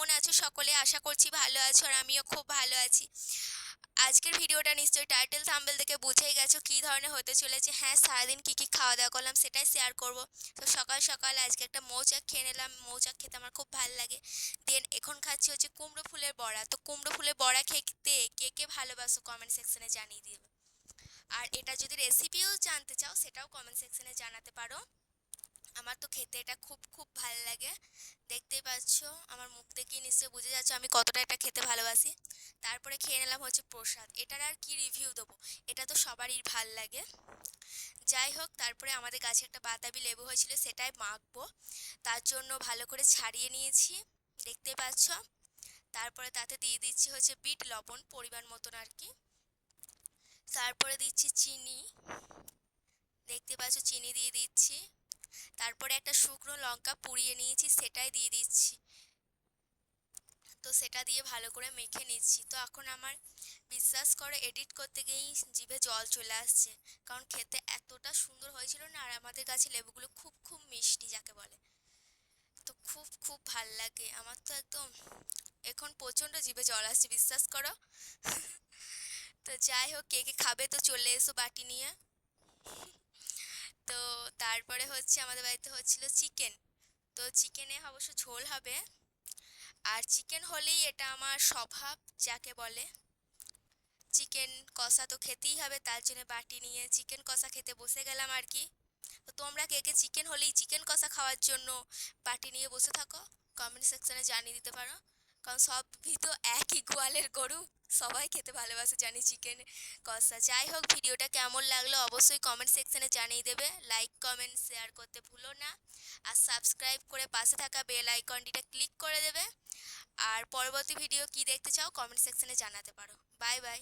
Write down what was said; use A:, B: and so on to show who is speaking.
A: কেমন আছো সকলে? আশা করছি ভালো আছো আর আমিও খুব ভালো আছি। আজকের ভিডিওটা নিশ্চয়ই টাইটেল থাম্বনেল থেকে বুঝেই গেছো কী ধরনের হতে চলেছে। হ্যাঁ, সারাদিন কী কী খাওয়া দাওয়া করলাম সেটাই শেয়ার করব। তো সকাল সকাল আজকে একটা মৌচাক খেয়ে নিলাম। মৌচাক খেতে আমার খুব ভালো লাগে। দেন এখন খাচ্ছি হচ্ছে কুমড়ো ফুলের বড়া। তো কুমড়ো ফুলের বড়া খেতে কে কে ভালোবাসো কমেন্ট সেকশনে জানিয়ে দিবে। আর এটা যদি রেসিপিও জানতে চাও সেটাও কমেন্ট সেকশনে জানাতে পারো। আমার তো খেতে এটা খুব খুব ভালো লাগে। দেখতেই পাচ্ছো আমার মুখ দেখেই নিশ্চয়ই বুঝে যাচ্ছে আমি কতটা এটা খেতে ভালোবাসি। তারপরে খেয়ে নিলাম হচ্ছে প্রসাদ। এটার আর কি রিভিউ দেবো, এটা তো সবারই ভাল লাগে। যাই হোক, তারপরে আমাদের গাছে একটা বাতাবি লেবু হয়েছিল, সেটাই মাখবো। তার জন্য ভালো করে ছাড়িয়ে নিয়েছি, দেখতে পাচ্ছ। তারপরে তাতে দিয়ে দিচ্ছি হচ্ছে বিট লবণ পরিমাণ মতন আর কি। তারপরে দিচ্ছি চিনি, দেখতে পাচ্ছ চিনি দিয়ে দিচ্ছি। তারপরে একটা শুকনো লঙ্কা পুড়িয়ে নিয়েছি, সেটাই দিয়ে দিচ্ছি। তো সেটা দিয়ে ভালো করে মেখে নিচ্ছি। তো এখন আমার বিশ্বাস করে এডিট করতে গিয়েই জিভে জল চলে আসছে, কারণ খেতে এতটা সুন্দর হয়েছিল না। আর আমাদের গাছে লেবুগুলো খুব খুব মিষ্টি যাকে বলে, তো খুব খুব ভাল লাগে আমার। তো একদম এখন প্রচণ্ড জিভে জল আসছে, বিশ্বাস করো। তো যাই হোক, কে কে খাবে তো চলে এসো বাটি নিয়ে। তো তারপরে হচ্ছে আমাদের বাড়িতে হচ্ছিল চিকেন। তো চিকেনে অবশ্য ঝোল হবে। আর চিকেন হলেই এটা আমার স্বভাব যাকে বলে। চিকেন কষা তো খেতেই হবে, তার জন্য বাটি নিয়ে চিকেন কষা খেতে বসে গেলাম আর কি। তো তোমরা কে কে চিকেন হলেই চিকেন কষা খাওয়ার জন্য বাটি নিয়ে বসে থাকো, কমেন্ট সেকশনে জানিয়ে দিতে পারো। কারণ সবই তো একই গোয়ালের গরু, সবাই খেতে ভালোবাসে জানি চিকেন কষা। যাই হোক, ভিডিওটা কেমন লাগলো অবশ্যই কমেন্ট সেকশনে জানিয়ে দেবে। লাইক কমেন্ট শেয়ার করতে ভুলো না। আর সাবস্ক্রাইব করে পাশে থাকা বেল আইকনটিটা ক্লিক করে দেবে। আর পরবর্তী ভিডিও কি দেখতে চাও কমেন্ট সেকশনে জানাতে পারো। Bye bye.